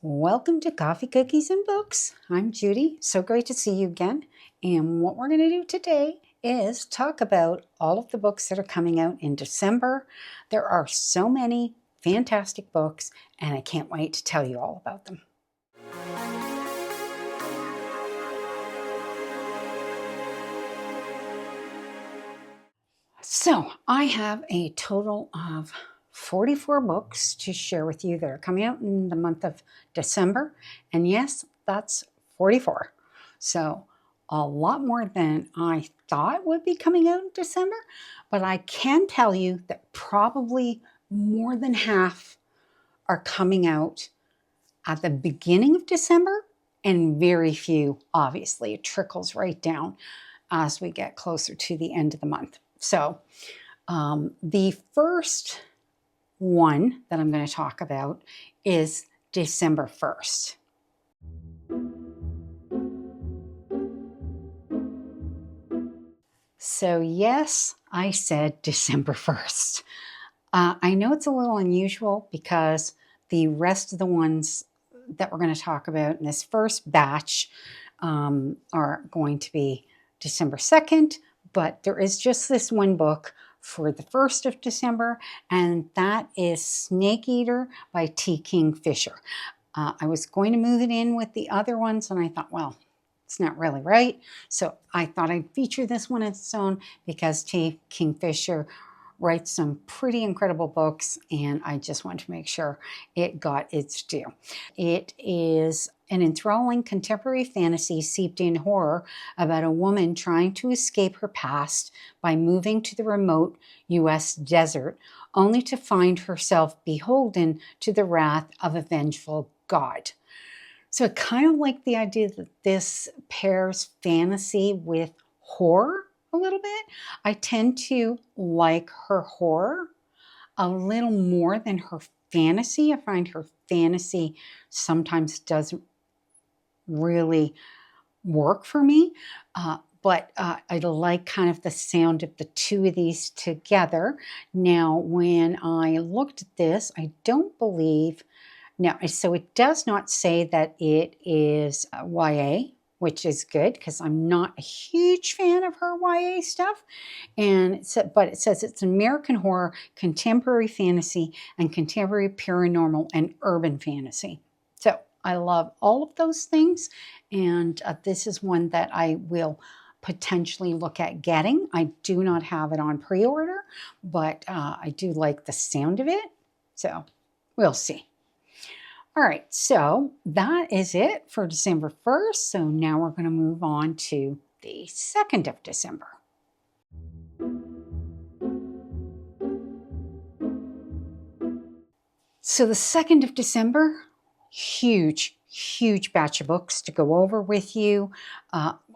Welcome to Coffee, Cookies, and Books. I'm Judy. So great to see you again. And what we're going to do today is talk about all of the books that are coming out in December. There are so many fantastic books, and I can't wait to tell you all about them. So I have a total of 44 books to share with you that are coming out in the month of December. And yes, that's 44. So a lot more than I thought would be coming out in December. But I can tell you that probably more than half are coming out at the beginning of December, and very few, obviously, it trickles right down as we get closer to the end of the month. So the first one that I'm going to talk about is December 1st. So yes, I said December 1st. I know it's a little unusual because the rest of the ones that we're going to talk about in this first batch are going to be December 2nd, but there is just this one book for the 1st of December, and that is Snake Eater by T. Kingfisher. I was going to move it in with the other ones, and I thought, well, it's not really right. So I thought I'd feature this one on its own because T. Kingfisher writes some pretty incredible books, and I just wanted to make sure it got its due. It is an enthralling contemporary fantasy seeped in horror about a woman trying to escape her past by moving to the remote U.S. desert, only to find herself beholden to the wrath of a vengeful god. So I kind of like the idea that this pairs fantasy with horror a little bit. I tend to like her horror a little more than her fantasy. I find her fantasy sometimes doesn't really work for me, but I like kind of the sound of the two of these together. Now, when I looked at this, I don't believe, now, so it does not say that it is YA, which is good because I'm not a huge fan of her YA stuff. But it says it's American horror, contemporary fantasy, and contemporary paranormal and urban fantasy. So I love all of those things, and this is one that I will potentially look at getting. I do not have it on pre-order, but I do like the sound of it, so we'll see. All right, so that is it for December 1st. So now we're going to move on to the 2nd of December. So the 2nd of December, huge batch of books to go over with you.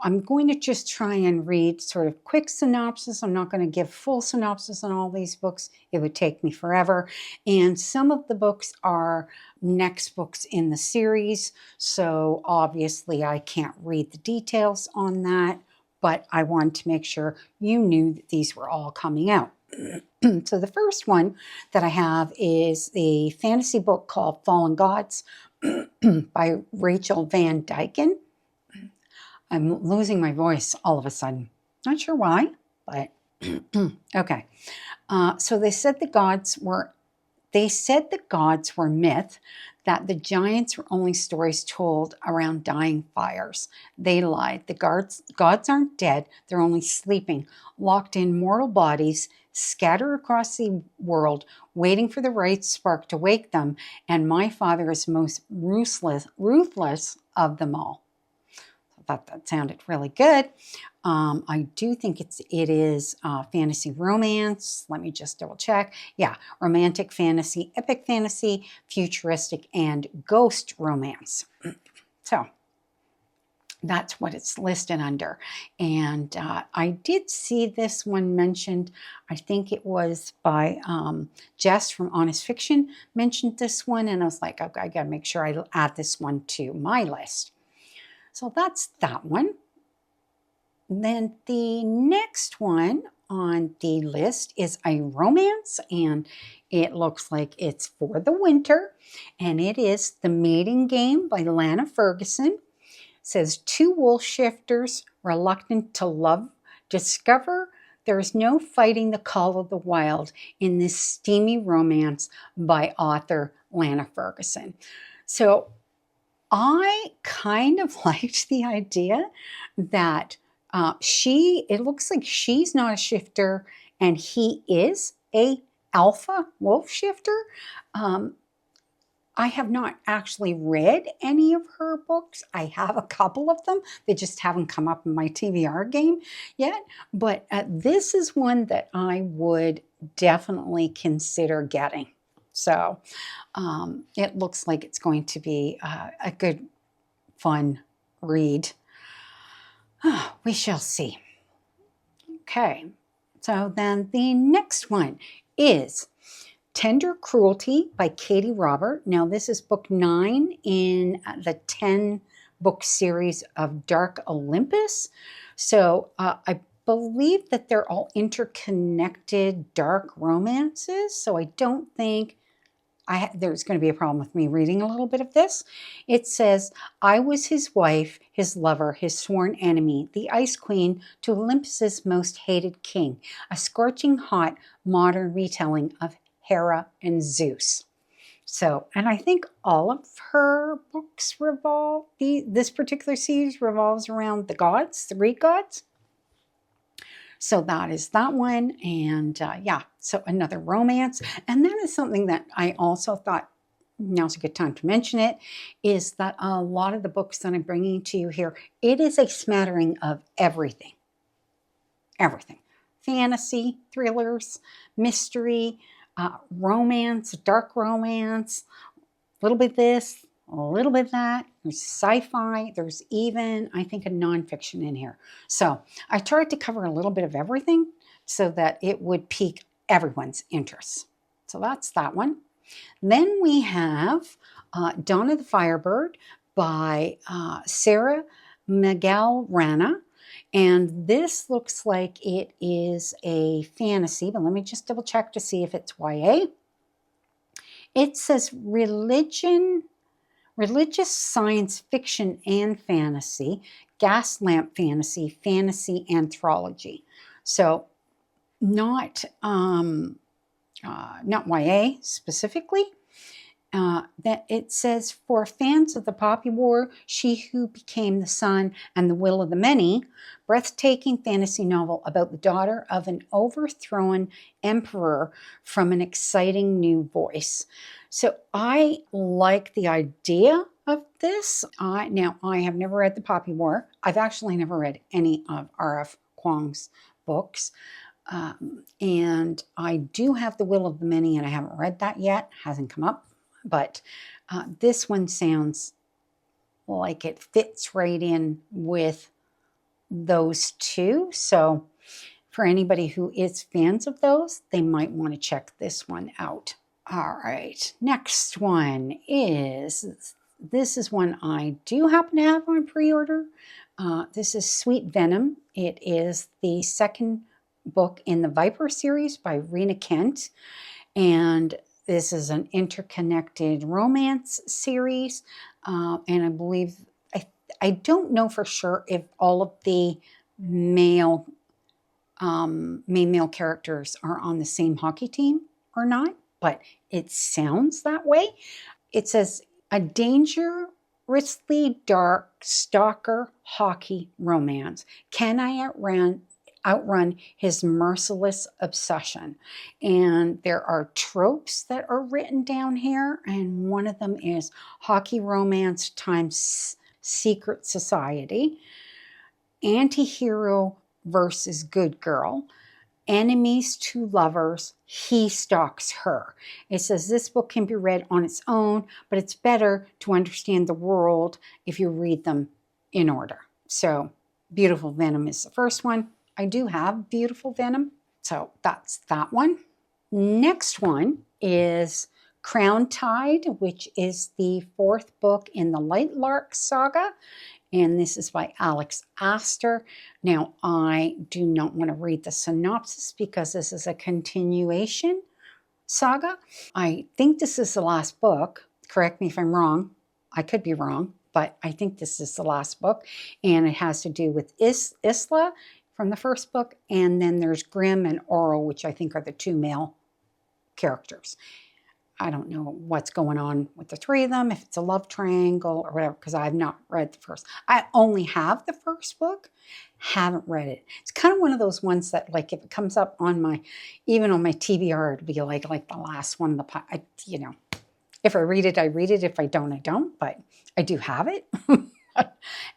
I'm going to just try and read sort of quick synopsis. I'm not going to give full synopsis on all these books. It would take me forever. And some of the books are next books in the series. So obviously I can't read the details on that, but I wanted to make sure you knew that these were all coming out. So the first one that I have is a fantasy book called Fallen Gods by Rachel Van Dyken. I'm losing my voice all of a sudden. Not sure why, but okay. So they said the gods were myth, that the giants were only stories told around dying fires. They lied. The gods aren't dead. They're only sleeping, locked in mortal bodies, scattered across the world, waiting for the right spark to wake them. And my father is most ruthless of them all. I thought that sounded really good. I do think it is fantasy romance. Let me just double check. Yeah, romantic fantasy, epic fantasy, futuristic, and ghost romance. So that's what it's listed under. And I did see this one mentioned. I think it was by Jess from Honest Fiction mentioned this one. And I was like, okay, I got to make sure I add this one to my list. So that's that one. Then the next one on the list is a romance, and it looks like it's for the winter, and it is The Mating Game by Lana Ferguson. It says, two wolf shifters reluctant to love discover there is no fighting the call of the wild in this steamy romance by author Lana Ferguson. So I kind of liked the idea that it looks like she's not a shifter and he is a alpha wolf shifter. I have not actually read any of her books. I have a couple of them. They just haven't come up in my TBR game yet. But this is one that I would definitely consider getting. So it looks like it's going to be a good, fun read. We shall see. Okay, so then the next one is Tender Cruelty by Katee Robert. Now this is book 9 in the 10-book series of Dark Olympus. So I believe that they're all interconnected dark romances. So I don't think there's going to be a problem with me reading a little bit of this. It says, I was his wife, his lover, his sworn enemy, the ice queen to Olympus's most hated king, a scorching hot modern retelling of Hera and Zeus. So, and I think all of her books this particular series revolves around the gods, the Greek gods. So that is that one. And yeah, so another romance. And that is something that I also thought, now's a good time to mention it, is that a lot of the books that I'm bringing to you here, it is a smattering of everything. Everything. Fantasy, thrillers, mystery, romance, dark romance, a little bit this, a little bit that. There's sci-fi. There's even, I think, a nonfiction in here. So I tried to cover a little bit of everything so that it would pique everyone's interest. So that's that one. Then we have Dawn of the Firebird by Sarah Mughal Rana. And this looks like it is a fantasy, but let me just double check to see if it's YA. It says religious science fiction and fantasy, gas lamp fantasy, fantasy anthology. So not YA specifically. That it says, for fans of the Poppy War, She Who Became the Sun, and The Will of the Many, breathtaking fantasy novel about the daughter of an overthrown emperor from an exciting new voice. So I like the idea of this. Now, I have never read The Poppy War. I've actually never read any of R.F. Kuang's books. And I do have The Will of the Many, and I haven't read that yet. Hasn't come up. But this one sounds like it fits right in with those two. So for anybody who is fans of those, they might want to check this one out. All right, next one is, this is one I do happen to have on pre-order. This is Sweet Venom. It is the second book in the Viper series by Rina Kent. And this is an interconnected romance series, and I believe, I don't know for sure if all of the main male characters are on the same hockey team or not, but it sounds that way. It says, a dangerously dark stalker hockey romance. Can I outrun his merciless obsession? And there are tropes that are written down here, and one of them is hockey romance times secret society, anti-hero versus good girl, enemies to lovers, he stalks her. It says this book can be read on its own, but it's better to understand the world if you read them in order. So Beautiful Venom is the first one. I do have Beautiful Venom, so that's that one. Next one is Crowntide, which is the fourth book in the Lightlark saga. and this is by Alex Aster. Now, I do not want to read the synopsis because this is a continuation saga. I think this is the last book. Correct me if I'm wrong. I could be wrong, but I think this is the last book, and it has to do with Isla from the first book, and then there's Grimm and Oral, which I think are the two male characters. I don't know what's going on with the three of them, if it's a love triangle or whatever, because I've not read the first. I only have the first book, haven't read it. It's kind of one of those ones that, like, if it comes up on my, even on my TBR, it'd be like the last one. You know, if I read it, I read it. If I don't, I don't. But I do have it.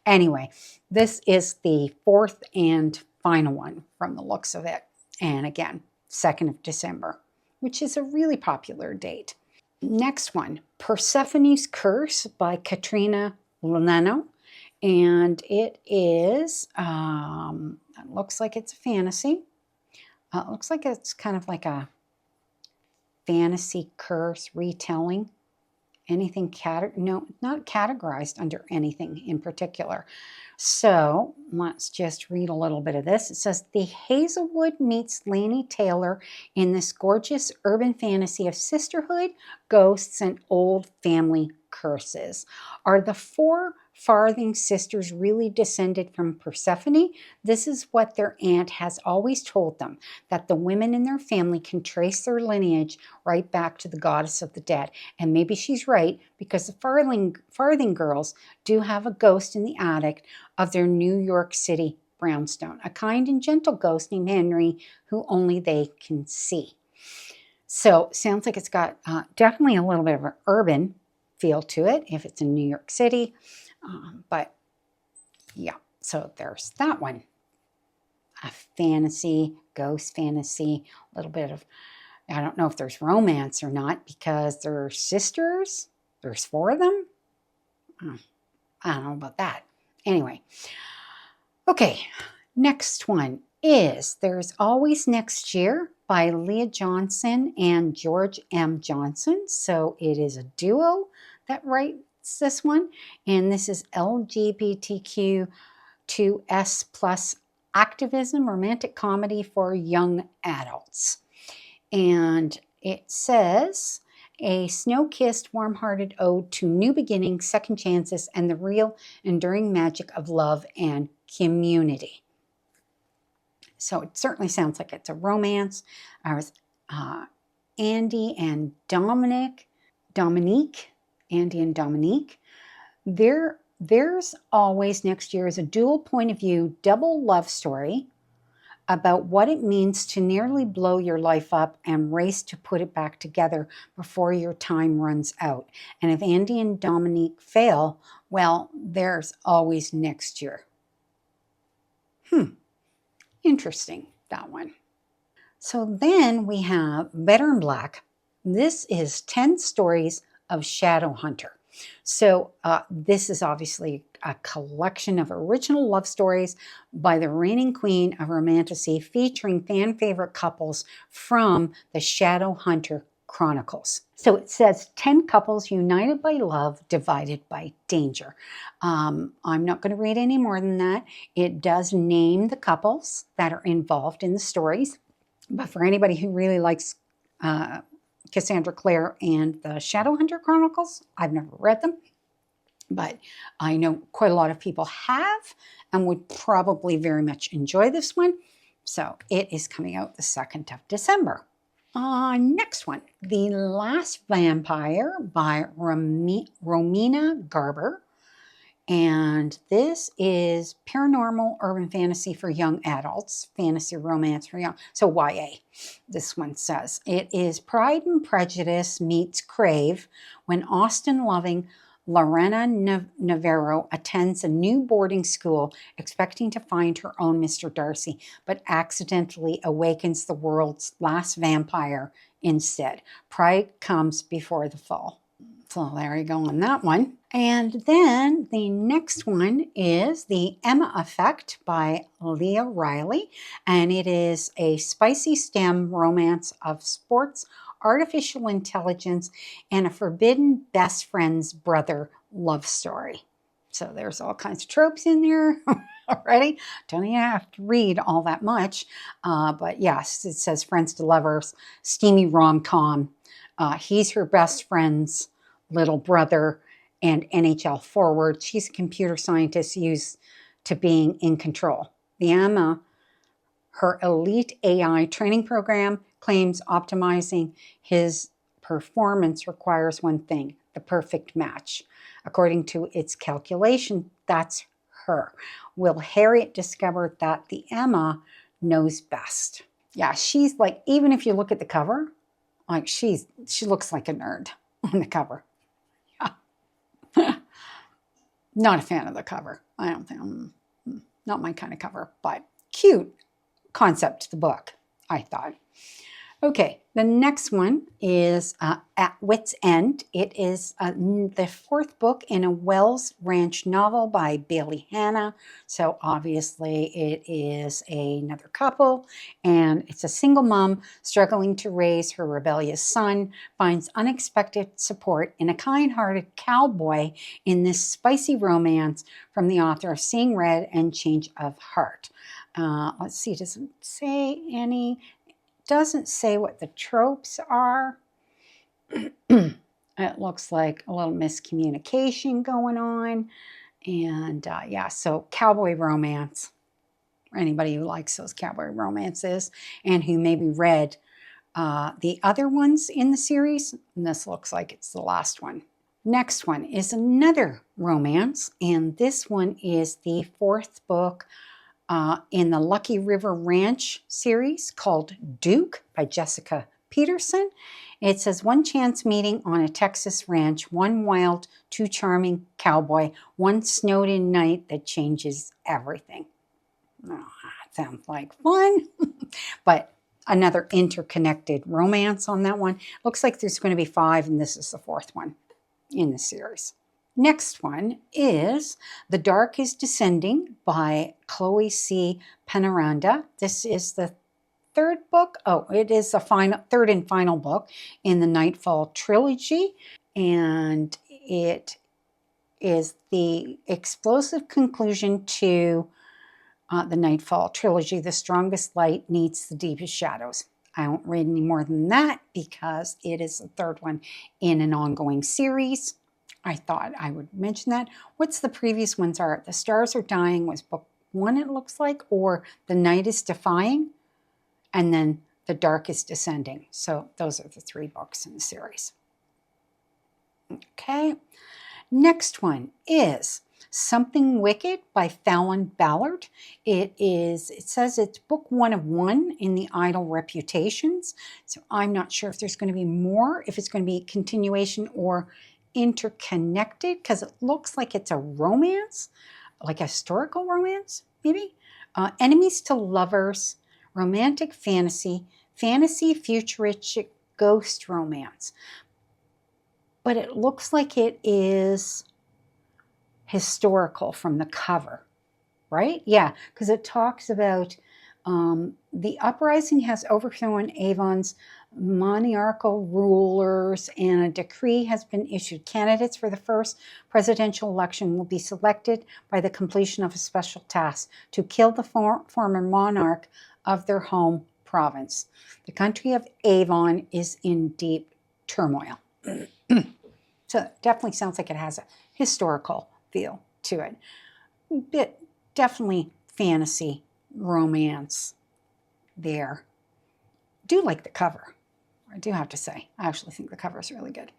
Anyway, this is the fourth and final one from the looks of it. And again, 2nd of December, which is a really popular date. Next one, Persephone's Curse by Katrina Leno. And it is, it looks like it's a fantasy. It looks like it's kind of like a fantasy curse retelling. Anything, no, not categorized under anything in particular. So let's just read a little bit of this. It says, the Hazelwood meets Lainey Taylor in this gorgeous urban fantasy of sisterhood, ghosts, and old family curses. Are the 4 Farthing sisters really descended from Persephone? This is what their aunt has always told them, that the women in their family can trace their lineage right back to the goddess of the dead. And maybe she's right, because the Farthing girls do have a ghost in the attic of their New York City brownstone, a kind and gentle ghost named Henry, who only they can see. So sounds like it's got definitely a little bit of an urban feel to it if it's in New York City. But yeah, so there's that one. A fantasy, ghost fantasy, a little bit of, I don't know if there's romance or not, because they're sisters. There's 4 of them. I don't know about that. Anyway, okay, next one is There's Always Next Year by Leah Johnson and George M. Johnson. So it is a duo that writes this one, and this is LGBTQ2S plus activism, romantic comedy for young adults. And it says, a snow-kissed, warm-hearted ode to new beginnings, second chances, and the real enduring magic of love and community. So it certainly sounds like it's a romance. Andy and Dominique. Andy and Dominique. There's Always Next Year is a dual point of view, double love story about what it means to nearly blow your life up and race to put it back together before your time runs out. And if Andy and Dominique fail, well, there's always next year. Interesting, that one. So then we have Better in Black. This is 10 stories of Shadowhunter. So this is obviously a collection of original love stories by the reigning queen of romantasy, featuring fan favorite couples from the Shadowhunter Chronicles. So it says 10 couples united by love, divided by danger. I'm not going to read any more than that. It does name the couples that are involved in the stories. But for anybody who really likes Cassandra, Clare, and the Shadowhunter Chronicles, I've never read them, but I know quite a lot of people have and would probably very much enjoy this one. So it is coming out the 2nd of December. Next one, The Last Vampire by Romina Garber. And this is paranormal urban fantasy for young adults, fantasy romance for young, so YA, this one says. It is Pride and Prejudice meets Crave when Austen-loving Lana Navarro attends a new boarding school expecting to find her own Mr. Darcy, but accidentally awakens the world's last vampire instead. Pride comes before the fall. So there you go on that one. And then the next one is The E.M.M.A Effect by Leah Riley. And it is a spicy STEM romance of sports, artificial intelligence, and a forbidden best friend's brother love story. So there's all kinds of tropes in there already. Don't even have to read all that much. But yes, it says friends to lovers, steamy rom-com. He's her best friend's little brother and NHL forward. She's a computer scientist used to being in control. The E.M.M.A, her elite AI training program, claims optimizing his performance requires one thing, the perfect match. According to its calculation, that's her. Will Harriet discover that the E.M.M.A knows best? Yeah, she's like, even if you look at the cover, like she looks like a nerd on the cover. Yeah. Not a fan of the cover. I don't think, not my kind of cover, but cute concept to the book, I thought. Okay, the next one is At Wit's End. It is the fourth book in a Wells Ranch novel by Bailey Hanna. So obviously it is another couple, and it's a single mom struggling to raise her rebellious son, finds unexpected support in a kind-hearted cowboy in this spicy romance from the author of Seeing Red and Change of Heart. Let's see, does it say any... Doesn't say what the tropes are. It looks like a little miscommunication going on. And yeah, so cowboy romance. Anybody who likes those cowboy romances and who maybe read the other ones in the series. And this looks like it's the last one. Next one is another romance. And this one is the fourth book in the Lucky River Ranch series called Duke by Jessica Peterson. It says, one chance meeting on a Texas ranch, one wild, too charming cowboy, one snowed-in night that changes everything. Oh, that sounds like fun. But another interconnected romance on that one. Looks like there's going to be 5, and this is the 4th one in the series. Next one is The Dark is Descending by Chloe C. Penaranda. This is the 3rd book. Oh, it is the 3rd and final book in the Nytetfall trilogy. And it is the explosive conclusion to the Nytetfall trilogy. The strongest light needs the deepest shadows. I won't read any more than that because it is the 3rd one in an ongoing series. I thought I would mention that. What's the previous ones are? The Stars Are Dying was book 1, it looks like, or The Night is Defying, and then The Dark is Descending. So those are the 3 books in the series. Okay. Next one is Something Wicked by Fallon Ballard. It says it's book 1 of 1 in the Idle Reputations. So I'm not sure if there's going to be more, if it's going to be continuation or interconnected, because it looks like it's a romance, like a historical romance, maybe. Enemies to lovers, romantic fantasy, futuristic ghost romance. But it looks like it is historical from the cover, right? Yeah, because it talks about the uprising has overthrown Avon's monarchical rulers and a decree has been issued. Candidates for the first presidential election will be selected by the completion of a special task to kill the former monarch of their home province. The country of Avon is in deep turmoil. So it definitely sounds like it has a historical feel to it. Bit definitely fantasy romance there. Do like the cover. I do have to say, I actually think the cover is really good.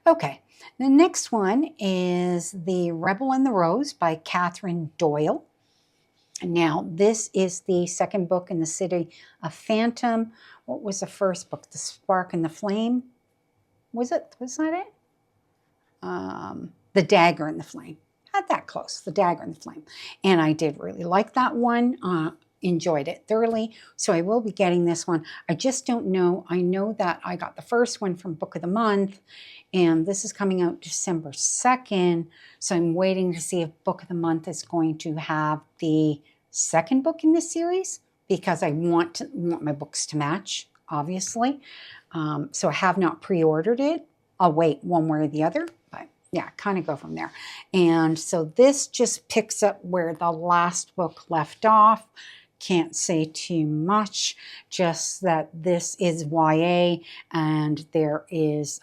Okay, the next one is The Rebel and the Rose by Catherine Doyle. Now, this is the 2nd book in the City of Phantom. What was the first book? The Spark and the Flame? Was that it? The Dagger and the Flame. Not that close, The Dagger and the Flame. And I did really like that one. Enjoyed it thoroughly. So I will be getting this one. I just don't know. I know that I got the first one from Book of the Month, and this is coming out December 2nd. So I'm waiting to see if Book of the Month is going to have the 2nd book in this series, because I want my books to match, obviously. So I have not pre-ordered it. I'll wait one way or the other, but yeah, kind of go from there. And so this just picks up where the last book left off. Can't say too much, just that this is YA, and there is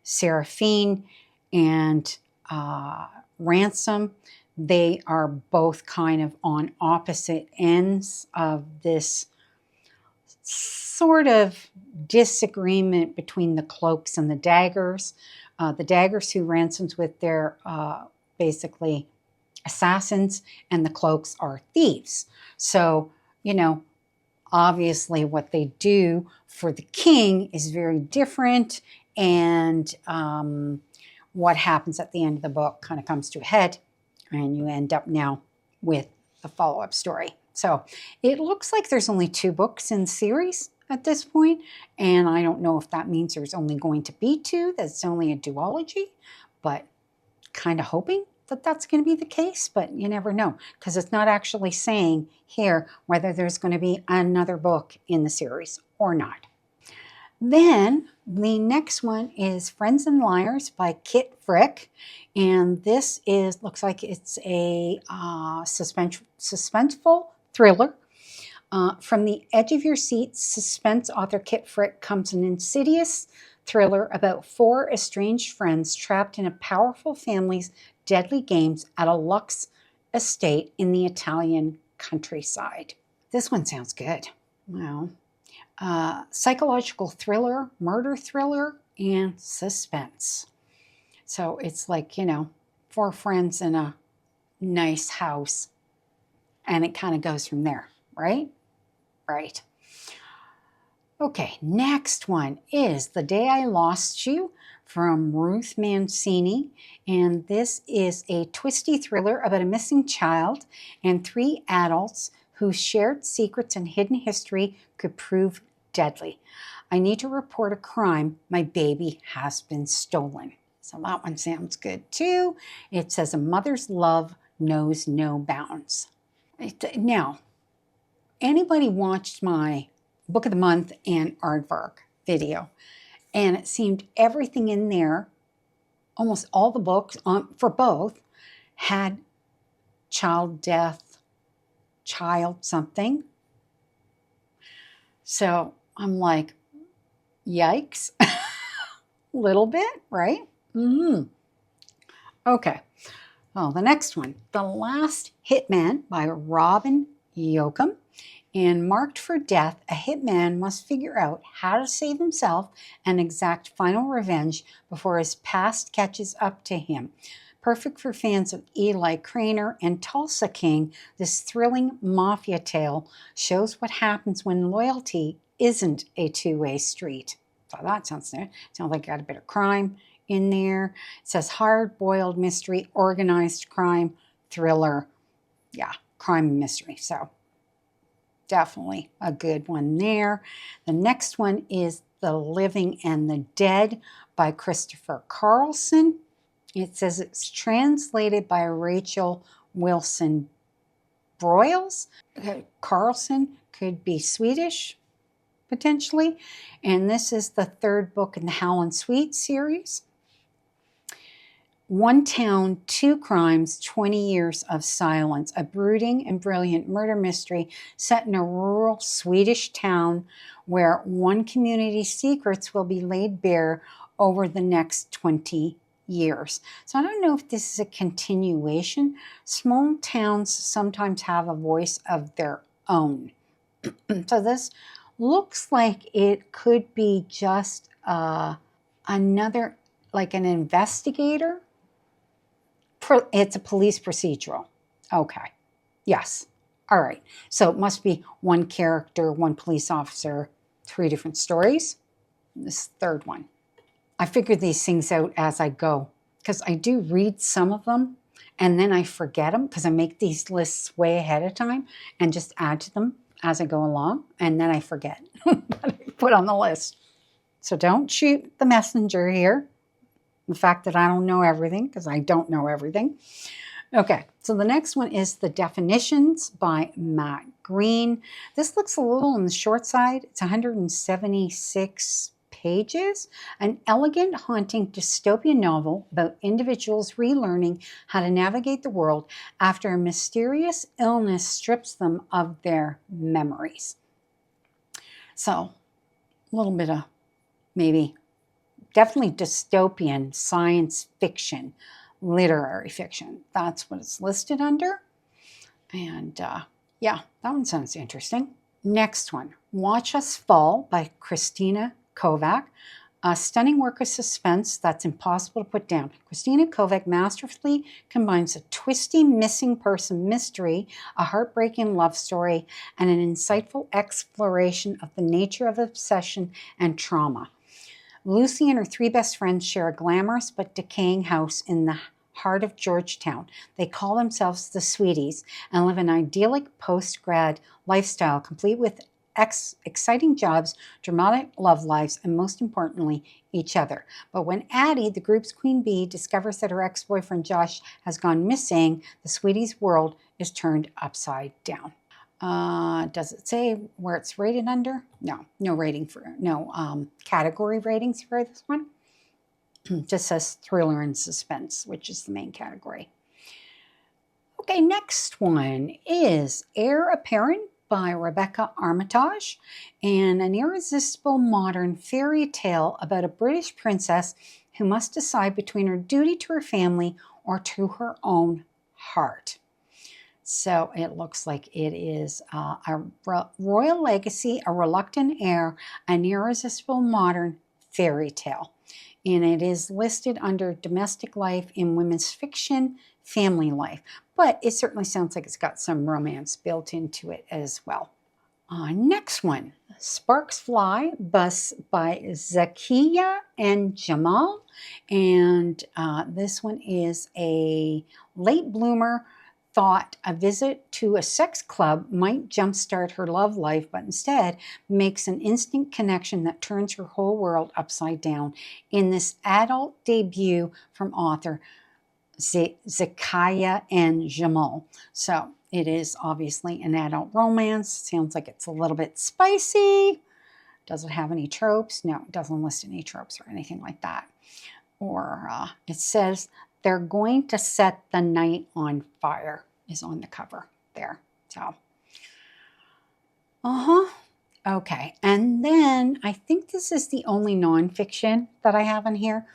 Seraphine and Ransom. They are both kind of on opposite ends of this sort of disagreement between the cloaks and the daggers. The daggers who Ransom's with, they're basically assassins, and the cloaks are thieves. So, you know, obviously what they do for the king is very different, and what happens at the end of the book kind of comes to a head, and you end up now with the follow-up story. So it looks like there's only 2 books in the series at this point, and I don't know if that means there's only going to be 2, that's only a duology, but kind of hoping that that's going to be the case, but you never know, because it's not actually saying here whether there's going to be another book in the series or not. Then the next one is Friends and Liars by Kit Frick, and this is, looks like it's a suspenseful thriller. From the edge of your seat, suspense author Kit Frick comes an insidious thriller about 4 estranged friends trapped in a powerful family's deadly games at a luxe estate in the Italian countryside. This one sounds good. Well, psychological thriller, murder thriller, and suspense. So it's like, you know, 4 friends in a nice house, and it kind of goes from there, right? Right. Okay, next one is The Day I Lost You from Ruth Mancini, and this is a twisty thriller about a missing child and 3 adults whose shared secrets and hidden history could prove deadly. I need to report a crime. My baby has been stolen. So that one sounds good too. It says a mother's love knows no bounds. Now, anybody watched my Book of the Month and Aardvark video, and it seemed everything in there, almost all the books for both, had child death, child something. So I'm like, yikes, a little bit, right? Okay, well, the next one, The Last Hitman by Robin Yoakum. And marked for death, a hitman must figure out how to save himself and exact final revenge before his past catches up to him. Perfect for fans of Eli Craner and Tulsa King, this thrilling mafia tale shows what happens when loyalty isn't a two-way street. So that sounds nice. Sounds like got a bit of crime in there. It says hard-boiled mystery, organized crime, thriller. Yeah, crime and mystery. So definitely a good one there. The next one is The Living and the Dead by Christopher Carlson. It says it's translated by Rachel Wilson Broyles. Carlson could be Swedish, potentially. And this is the 3rd book in the Howlin' Sweet series. 1 town, 2 crimes, 20 years of silence. A brooding and brilliant murder mystery set in a rural Swedish town where one community's secrets will be laid bare over the next 20 years. So I don't know if this is a continuation. Small towns sometimes have a voice of their own. So this looks like it could be just another, like an investigator. It's a police procedural. Okay. Yes. All right. So it must be 1 character, 1 police officer, 3 different stories. This 3rd one. I figure these things out as I go, because I do read some of them and then I forget them because I make these lists way ahead of time and just add to them as I go along, and then I forget what I put on the list. So don't shoot the messenger here. The fact that I don't know everything, because I don't know everything. Okay, so the next one is The Definitions by Matt Green. This looks a little on the short side. It's 176 pages, an elegant, haunting dystopian novel about individuals relearning how to navigate the world after a mysterious illness strips them of their memories. So, a little bit of maybe, definitely dystopian science fiction, literary fiction. That's what it's listed under. And yeah, that one sounds interesting. Next one, Watch Us Fall by Christina Kovac. A stunning work of suspense that's impossible to put down. Christina Kovac masterfully combines a twisty missing person mystery, a heartbreaking love story, and an insightful exploration of the nature of obsession and trauma. Lucy and her three best friends share a glamorous but decaying house in the heart of Georgetown. They call themselves the Sweeties and live an idyllic post-grad lifestyle complete with exciting jobs, dramatic love lives, and most importantly, each other. But when Addie, the group's queen bee, discovers that her ex-boyfriend Josh has gone missing, the Sweeties' world is turned upside down. Does it say where it's rated under? No rating for, no category ratings for this one. Just says thriller and suspense, which is the main category. Okay, next one is Heir Apparent by Rebecca Armitage, and an irresistible modern fairy tale about a British princess who must decide between her duty to her family or to her own heart. So it looks like it is a royal legacy, a reluctant heir, an irresistible modern fairy tale. And it is listed under domestic life in women's fiction, family life. But it certainly sounds like it's got some romance built into it as well. Next one, Sparks Fly by Zakiya and Jamal. And this one is a late bloomer thought a visit to a sex club might jumpstart her love life, but instead makes an instant connection that turns her whole world upside down in this adult debut from author Zakiya and Jamal. So it is obviously an adult romance. Sounds like it's a little bit spicy. Does it have any tropes? No, it doesn't list any tropes or anything like that. Or it says they're going to set the night on fire is on the cover there. So, okay. And then I think this is the only nonfiction that I have in here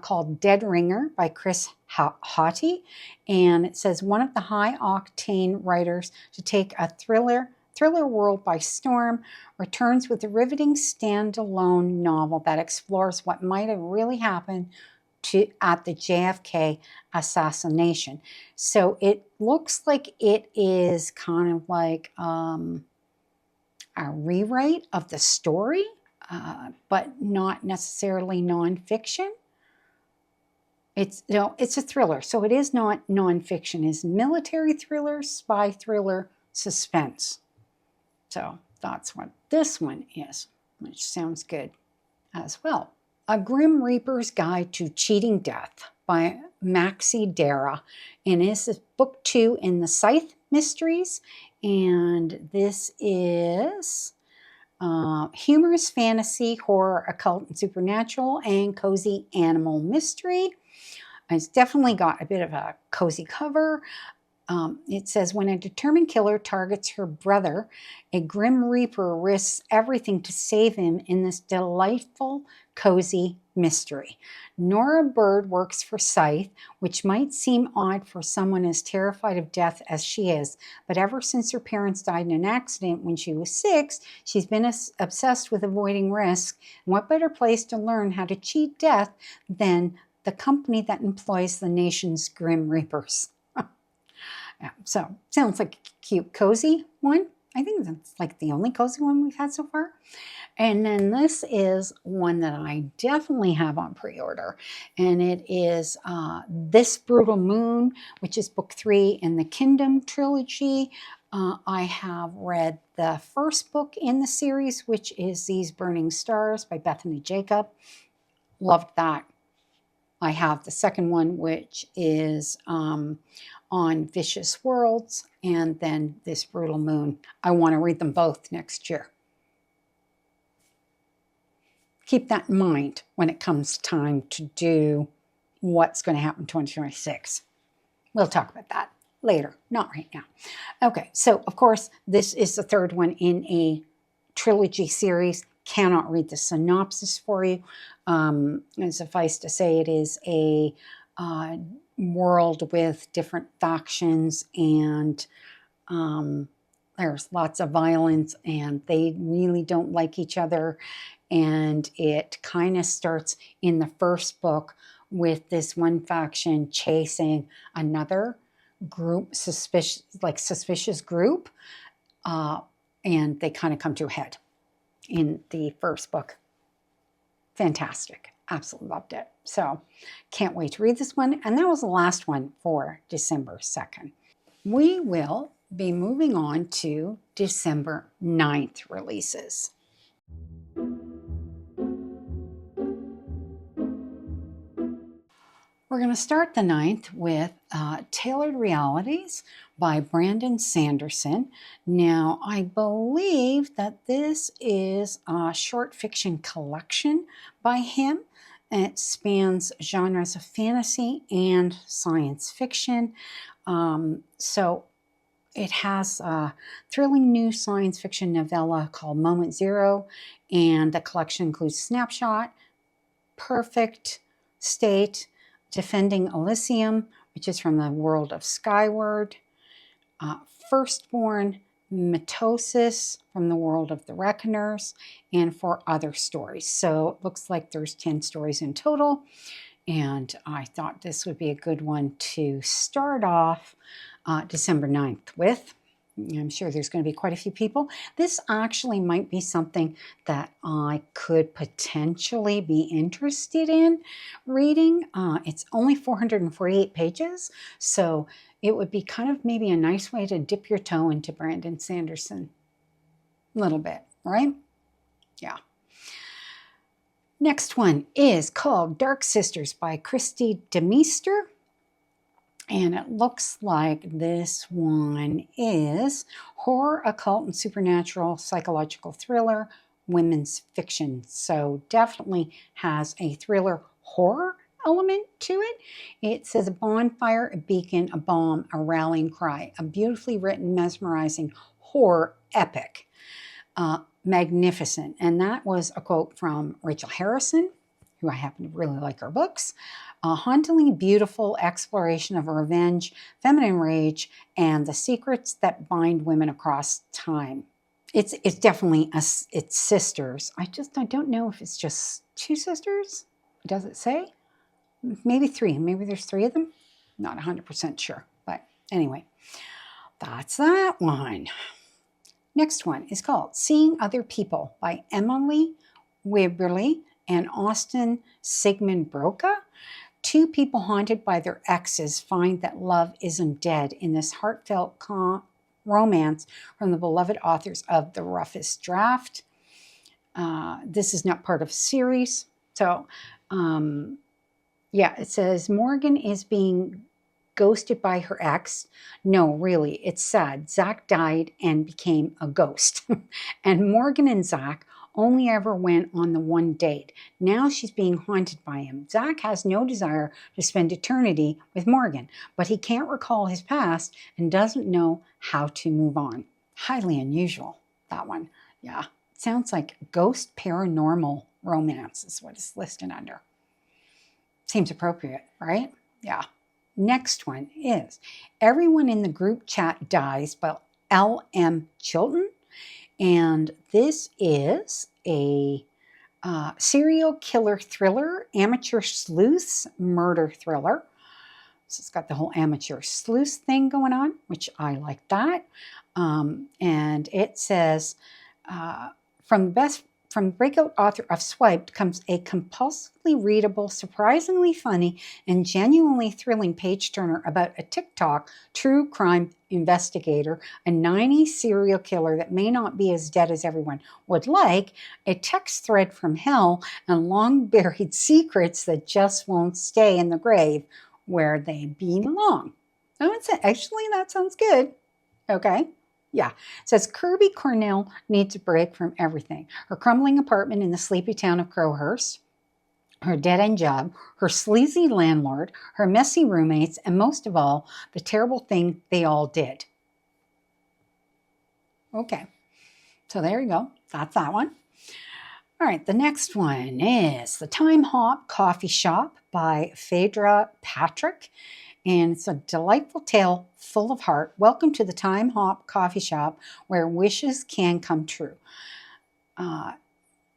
called Dead Ringer by Chris Haughey. And it says one of the high-octane writers to take a thriller world by storm returns with a riveting standalone novel that explores what might have really happened at the JFK assassination. So it looks like it is kind of like a rewrite of the story, but not necessarily nonfiction. It's a thriller, so it is not nonfiction. It's military thriller, spy thriller, suspense. So that's what this one is, which sounds good as well. A Grim Reaper's Guide to Cheating Death by Maxie Dara. And this is book 2 in the Scythe Mysteries. And this is humorous fantasy, horror, occult, and supernatural, and cozy animal mystery. It's definitely got a bit of a cozy cover. It says, when a determined killer targets her brother, a Grim Reaper risks everything to save him in this delightful, cozy mystery. Nora Bird works for Scythe, which might seem odd for someone as terrified of death as she is, but ever since her parents died in an accident when she was 6, she's been obsessed with avoiding risk. And what better place to learn how to cheat death than the company that employs the nation's Grim Reapers? Yeah, so sounds like a cute, cozy one. I think that's like the only cozy one we've had so far. And then this is one that I definitely have on pre-order. And it is This Brutal Moon, which is book 3 in the Kingdom trilogy. I have read the first book in the series, which is These Burning Stars by Bethany Jacob. Loved that. I have the second one, which is on Vicious Worlds, and then This Brutal Moon. I want to read them both next year. keep that in mind when it comes time to do what's going to happen in 2026. We'll talk about that later, not right now. Okay, so of course, this is the third one in a trilogy series. Cannot read the synopsis for you. And suffice to say, it is a world with different factions, and there's lots of violence, and they really don't like each other. And it kind of starts in the first book with this one faction chasing another group, suspicious group, and they kind of come to a head in the first book. Fantastic. Absolutely loved it. So can't wait to read this one. And that was the last one for December 2nd. We will be moving on to December 9th releases. We're going to start the 9th with Tailored Realities by Brandon Sanderson. Now, I believe that this is a short fiction collection by him. It spans genres of fantasy and science fiction. So it has a thrilling new science fiction novella called Moment Zero, and the collection includes Snapshot, Perfect State, Defending Elysium, which is from the world of Skyward, Firstborn, Mitosis from the world of the Reckoners, and 4 other stories. So it looks like there's 10 stories in total, and I thought this would be a good one to start off December 9th with. I'm sure there's going to be quite a few people. This actually might be something that I could potentially be interested in reading. It's only 448 pages, so it would be kind of maybe a nice way to dip your toe into Brandon Sanderson a little bit, right? Yeah. Next one is called Dark Sisters by Christy Demeester. And it looks like this one is horror, occult, and supernatural psychological thriller, women's fiction. So definitely has a thriller horror element to it. It says a bonfire, a beacon, a bomb, a rallying cry, a beautifully written, mesmerizing horror epic. Magnificent. And that was a quote from Rachel Harrison, who I happen to really like her books. A hauntingly beautiful exploration of revenge, feminine rage, and the secrets that bind women across time. It's definitely it's sisters. I don't know if it's just 2 sisters. Does it say? Maybe 3. Maybe there's 3 of them. Not 100% sure. But anyway, that's that one. Next one is called Seeing Other People by Emily Wibberley and Austin Sigmund Broca. 2 people haunted by their exes find that love isn't dead in this heartfelt romance from the beloved authors of The Roughest Draft. This is not part of a series. So, yeah, it says Morgan is being ghosted by her ex. No, really, it's sad. Zach died and became a ghost. And Morgan and Zach only ever went on the one date. Now she's being haunted by him. Zach has no desire to spend eternity with Morgan, but he can't recall his past and doesn't know how to move on. Highly unusual, that one. Yeah, sounds like ghost paranormal romance is what it's listed under. Seems appropriate, right? Yeah. Next one is Everyone in the Group Chat Dies by L.M. Chilton. And this is a serial killer thriller, amateur sleuths murder thriller. So it's got the whole amateur sleuth thing going on, which I like that. And it says, from the breakout author of Swiped comes a compulsively readable, surprisingly funny, and genuinely thrilling page-turner about a TikTok true crime investigator, a 90s serial killer that may not be as dead as everyone would like, a text thread from hell, and long-buried secrets that just won't stay in the grave where they belong. Oh, actually, that sounds good. Okay. Yeah. It says Kirby Cornell needs a break from everything. Her crumbling apartment in the sleepy town of Crowhurst, her dead-end job, her sleazy landlord, her messy roommates, and most of all, the terrible thing they all did. Okay. So there you go. That's that one. All right, the next one is The Time Hop Coffee Shop by Phaedra Patrick. And it's a delightful tale full of heart. Welcome to the Time Hop Coffee Shop where wishes can come true.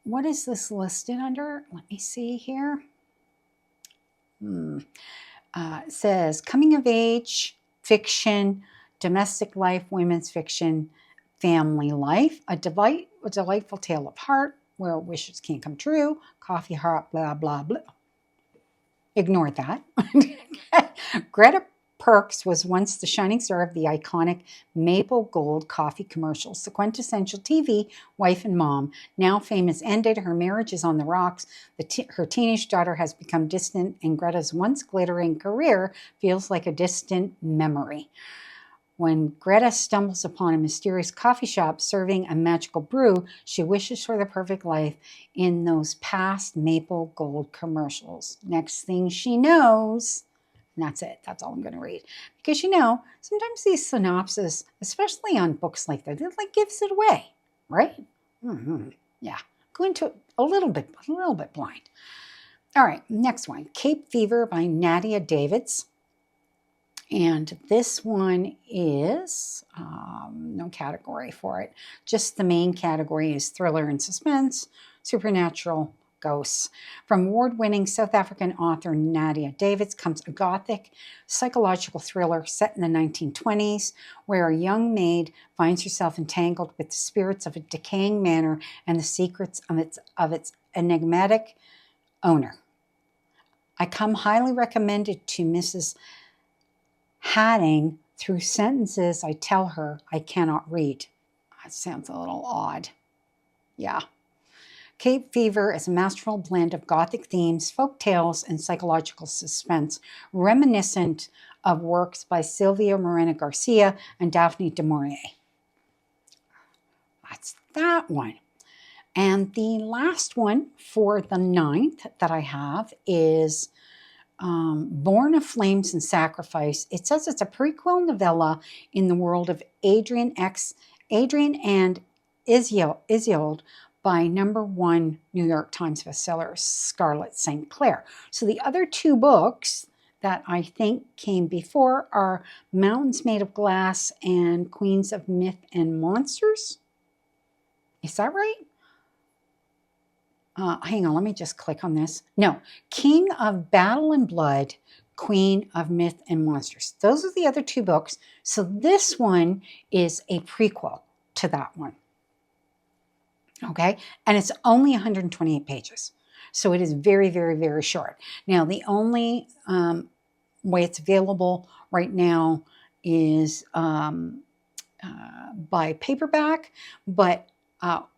What is this listed under? Let me see here. It says coming of age, fiction, domestic life, women's fiction, family life, a delightful tale of heart where wishes can't come true, coffee hop, blah, blah, blah. Ignore that. Greta Perks was once the shining star of the iconic Maple Gold coffee commercials, the quintessential TV wife and mom. Now fame has ended. Her marriage is on the rocks. Her teenage daughter has become distant, and Greta's once glittering career feels like a distant memory. When Greta stumbles upon a mysterious coffee shop serving a magical brew, she wishes for the perfect life in those past Maple Gold commercials. Next thing she knows, and that's it. That's all I'm going to read. Because, sometimes these synopses, especially on books like that, it like gives it away, right? Yeah. Go into it a little bit blind. All right, next one. Cape Fever by Nadia Davids. And this one is no category for it. Just the main category is thriller and suspense, supernatural, ghosts. From award-winning South African author Nadia Davids comes a gothic psychological thriller set in the 1920s, where a young maid finds herself entangled with the spirits of a decaying manor and the secrets of its enigmatic owner. I come highly recommended to Mrs. Hadding through sentences I tell her I cannot read. That sounds a little odd. Yeah. Cape Fever is a masterful blend of gothic themes, folk tales, and psychological suspense, reminiscent of works by Silvia Morena Garcia and Daphne du Maurier. That's that one. And the last one for the 9th that I have is Born of Flames and Sacrifice. It says it's a prequel novella in the world of Adrian and Isolde by #1 New York Times bestseller Scarlett St. Clair. So the other two books that I think came before are Mountains Made of Glass and Queens of Myth and Monsters. Is that right? Hang on, let me just click on this. No, King of Battle and Blood, Queen of Myth and Monsters. Those are the other two books. So this one is a prequel to that one. Okay, and it's only 128 pages. So it is very, very, very short. Now, the only way it's available right now is by paperback, but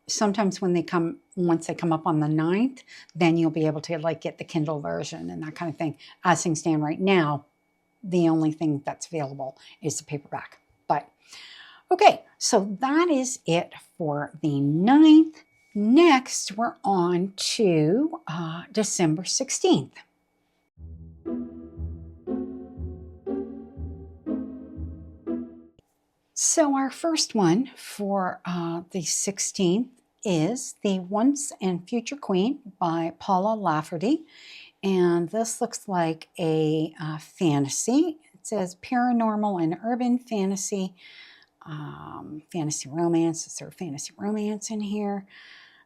sometimes once they come up on the 9th, then you'll be able to get the Kindle version and that kind of thing. As things stand right now, the only thing that's available is the paperback. But okay, so that is it for the 9th. Next, we're on to December 16th. So our first one for the 16th is The Once and Future Queen by Paula Lafferty. And this looks like a fantasy. It says paranormal and urban fantasy, fantasy romance. Is there fantasy romance in here?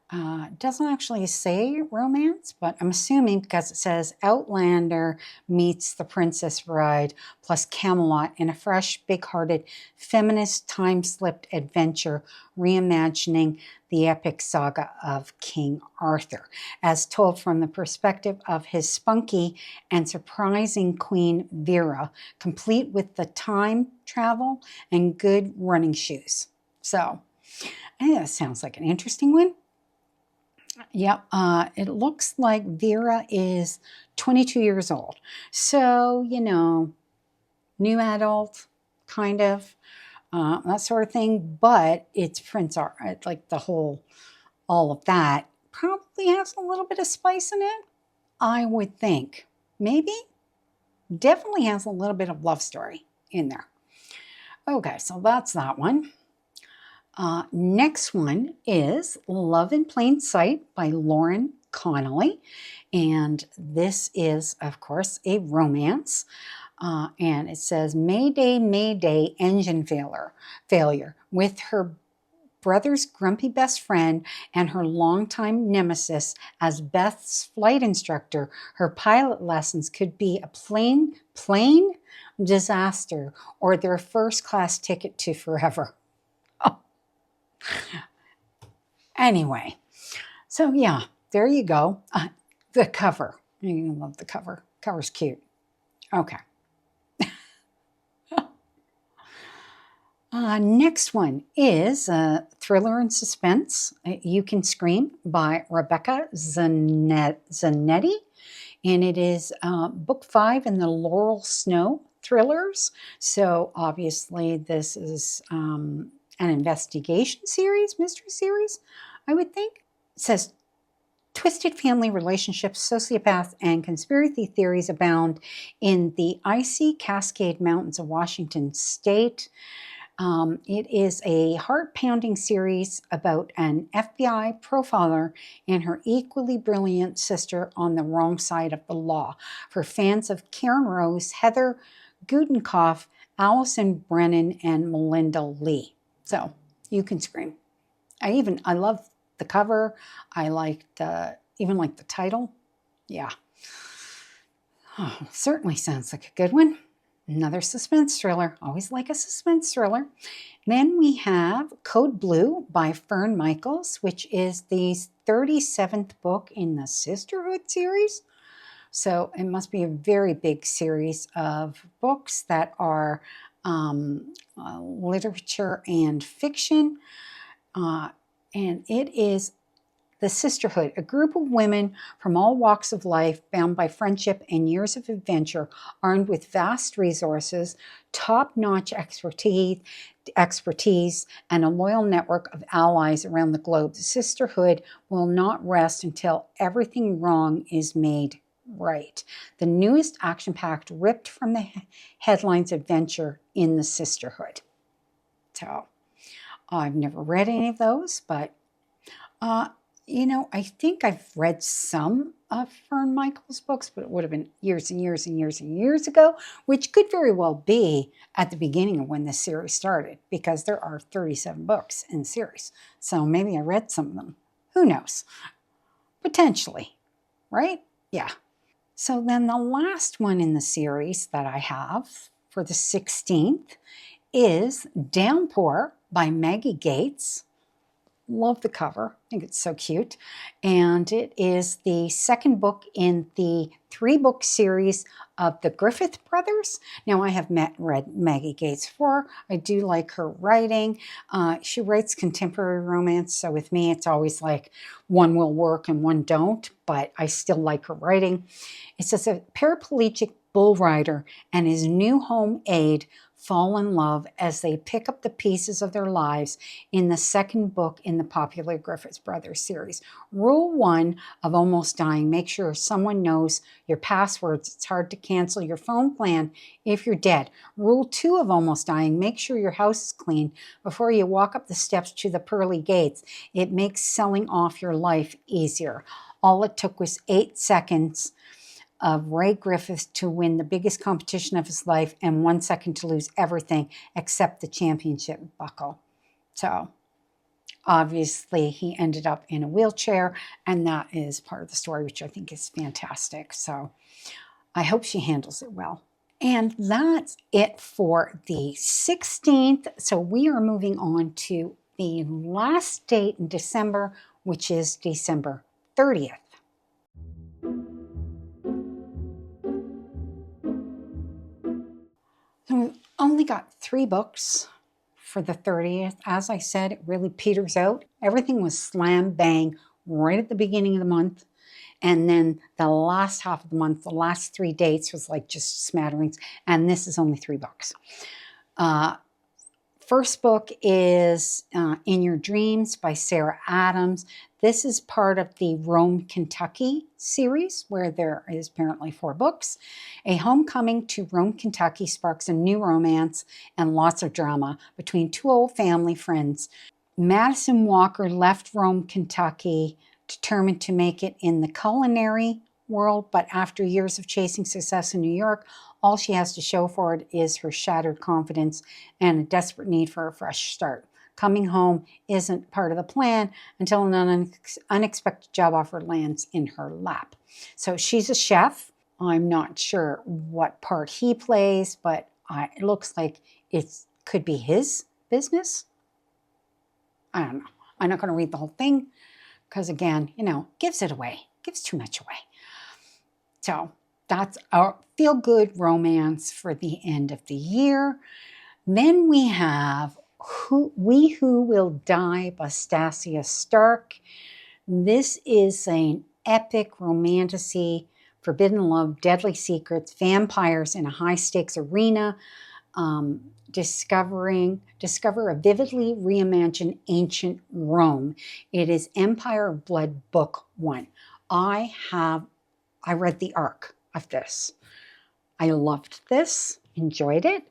It doesn't actually say romance, but I'm assuming because it says Outlander meets The Princess Bride plus Camelot in a fresh, big-hearted, feminist, time-slipped adventure reimagining the epic saga of King Arthur, as told from the perspective of his spunky and surprising queen Vera, complete with the time travel and good running shoes. So, I think that sounds like an interesting one. Yep, it looks like Vera is 22 years old. So, new adult, kind of. that sort of thing. But it's Prince Art, like the whole, all of that probably has a little bit of spice in it, I would think. Maybe? Definitely has a little bit of love story in there. Okay, so that's that one. Next one is Love in Plain Sight by Lauren Connolly. And this is, of course, a romance. And it says, Mayday, Mayday, engine failure. With her brother's grumpy best friend and her longtime nemesis as Beth's flight instructor, her pilot lessons could be a plain disaster or their first class ticket to forever. Oh. Anyway, so yeah, there you go. The cover. You love the cover. Cover's cute. Okay. Next one is Thriller and Suspense. You Can Scream by Rebecca Zanetti. And it is book 5 in the Laurel Snow thrillers. So obviously this is an investigation series, mystery series, I would think. It says, twisted family relationships, sociopaths, and conspiracy theories abound in the icy Cascade Mountains of Washington state. It is a heart-pounding series about an FBI profiler and her equally brilliant sister on the wrong side of the law. For fans of Karen Rose, Heather Gudenkoff, Allison Brennan, and Melinda Lee. So, You Can Scream. I love the cover. I even like the title. Yeah. Oh, certainly sounds like a good one. Another suspense thriller. Always like a suspense thriller. Then we have Code Blue by Fern Michaels, which is the 37th book in the Sisterhood series. So it must be a very big series of books that are literature and fiction. And it is the Sisterhood, a group of women from all walks of life, bound by friendship and years of adventure, armed with vast resources, top-notch expertise, and a loyal network of allies around the globe. The Sisterhood will not rest until everything wrong is made right. The newest action-packed, ripped from the headlines adventure in the Sisterhood. So, I've never read any of those, but I think I've read some of Fern Michaels' books, but it would have been years and years and years and years ago, which could very well be at the beginning of when this series started, because there are 37 books in the series. So maybe I read some of them. Who knows? Potentially, right? Yeah. So then the last one in the series that I have for the 16th is Downpour by Maggie Gates. Love the cover. I think it's so cute. And it is the second book in the 3-book series of the Griffith brothers. Now, I have read Maggie Gates before. I do like her writing. She writes contemporary romance, so with me, it's always like one will work and one don't, but I still like her writing. It says a paraplegic bull rider and his new home aide fall in love as they pick up the pieces of their lives in the second book in the popular Griffith Brothers series. Rule 1 of Almost Dying, make sure someone knows your passwords. It's hard to cancel your phone plan if you're dead. Rule 2 of Almost Dying, make sure your house is clean before you walk up the steps to the pearly gates. It makes selling off your life easier. All it took was 8 seconds of Ray Griffith to win the biggest competition of his life and 1 second to lose everything except the championship buckle. So obviously he ended up in a wheelchair, and that is part of the story, which I think is fantastic. So I hope she handles it well. And that's it for the 16th. So we are moving on to the last date in December, which is December 30th. So we've only got 3 books for the 30th. As I said, it really peters out. Everything was slam bang right at the beginning of the month. And then the last half of the month, the last 3 dates was like just smatterings. And this is only 3 books. First book is In Your Dreams by Sarah Adams. This is part of the Rome, Kentucky series, where there is apparently 4 books. A homecoming to Rome, Kentucky sparks a new romance and lots of drama between 2 old family friends. Madison Walker left Rome, Kentucky, determined to make it in the culinary world, but after years of chasing success in New York, all she has to show for it is her shattered confidence and a desperate need for a fresh start. Coming home isn't part of the plan until an unexpected job offer lands in her lap. So she's a chef. I'm not sure what part he plays, but it looks like it could be his business. I don't know. I'm not going to read the whole thing because, again, gives it away. Gives too much away. So that's our feel-good romance for the end of the year. Then we have We Who Will Die by Stasia Stark. This is an epic romantasy, forbidden love, deadly secrets, vampires in a high-stakes arena. Discover a vividly reimagined ancient Rome. It is Empire of Blood Book 1. I read the arc of this. I loved this, enjoyed it.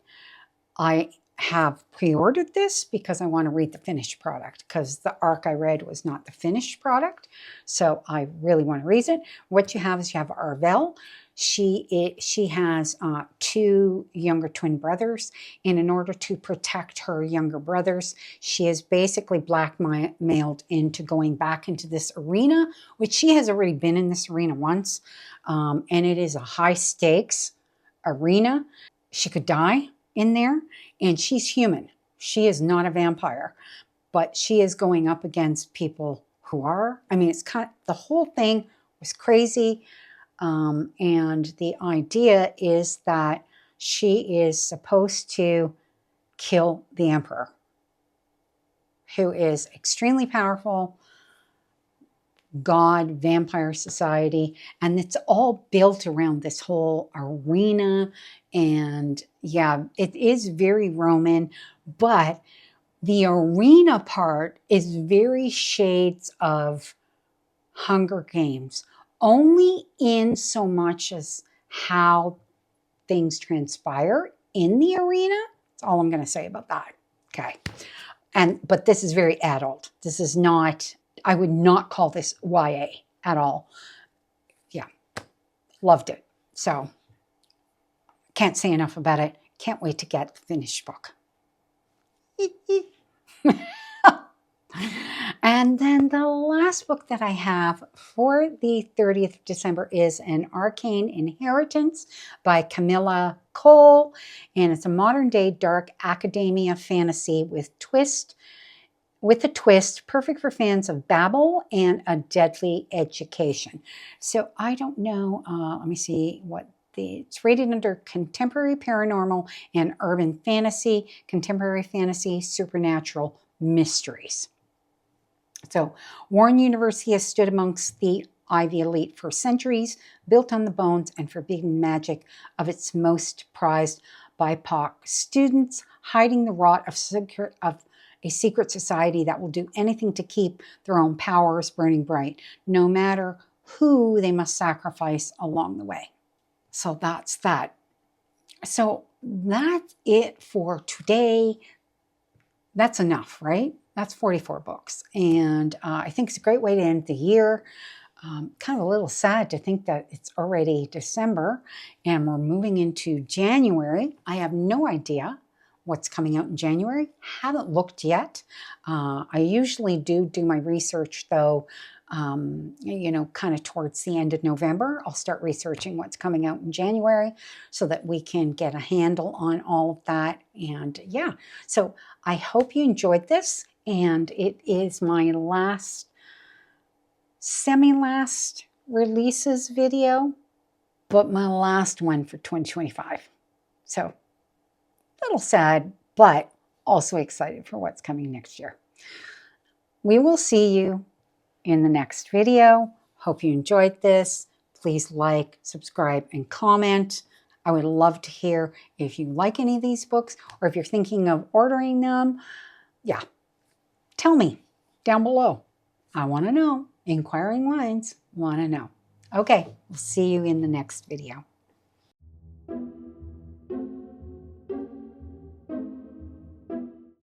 I have pre-ordered this because I want to read the finished product, because the arc I read was not the finished product. So I really want to read it. What you have is you have Arvel. She has 2 younger twin brothers, and in order to protect her younger brothers, she is basically blackmailed into going back into this arena, which she has already been in this arena once, and it is a high stakes arena. She could die in there, and she's human. She is not a vampire, but she is going up against people who are. I mean, the whole thing was crazy. And the idea is that she is supposed to kill the emperor, who is extremely powerful, god, vampire society, and it's all built around this whole arena. And yeah, it is very Roman, but the arena part is very shades of Hunger Games, only in so much as how things transpire in the arena. That's all I'm going to say about that. Okay. But this is very adult. This is not, I would not call this YA at all. Yeah. Loved it. So can't say enough about it. Can't wait to get the finished book. And then the last book that I have for the 30th of December is An Arcane Inheritance by Camilla Cole. And it's a modern day dark academia fantasy with a twist, perfect for fans of Babel and a deadly education. So I don't know, let me see what it's rated under contemporary paranormal and urban fantasy, contemporary fantasy, supernatural mysteries. So Warren University has stood amongst the Ivy elite for centuries, built on the bones and forbidden magic of its most prized BIPOC students, hiding the rot of a secret society that will do anything to keep their own powers burning bright, no matter who they must sacrifice along the way. So that's that. So that's it for today. That's enough, right? That's 44 books. And I think it's a great way to end the year. Kind of a little sad to think that it's already December and we're moving into January. I have no idea what's coming out in January. Haven't looked yet. I usually do my research though, kind of towards the end of November. I'll start researching what's coming out in January so that we can get a handle on all of that. And yeah, so I hope you enjoyed this. And it is my semi-last releases video, but my last one for 2025. So a little sad, but also excited for what's coming next year. We will see you in the next video. Hope you enjoyed this. Please like, subscribe, and comment. I would love to hear if you like any of these books or if you're thinking of ordering them. Yeah, tell me down below. I want to know. Inquiring minds want to know. Okay, we'll see you in the next video.